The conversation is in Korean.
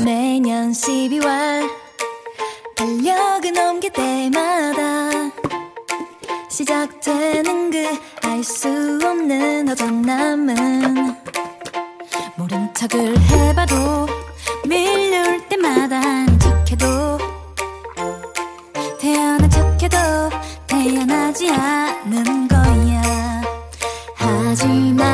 매년 12월 달력을 넘길 때마다 시작되는 그 알 수 없는 허전함은 모른 척을 해봐도 밀려올 때마다 아닌 척해도 태어난 척해도 태어나지 않은 거야. 하지만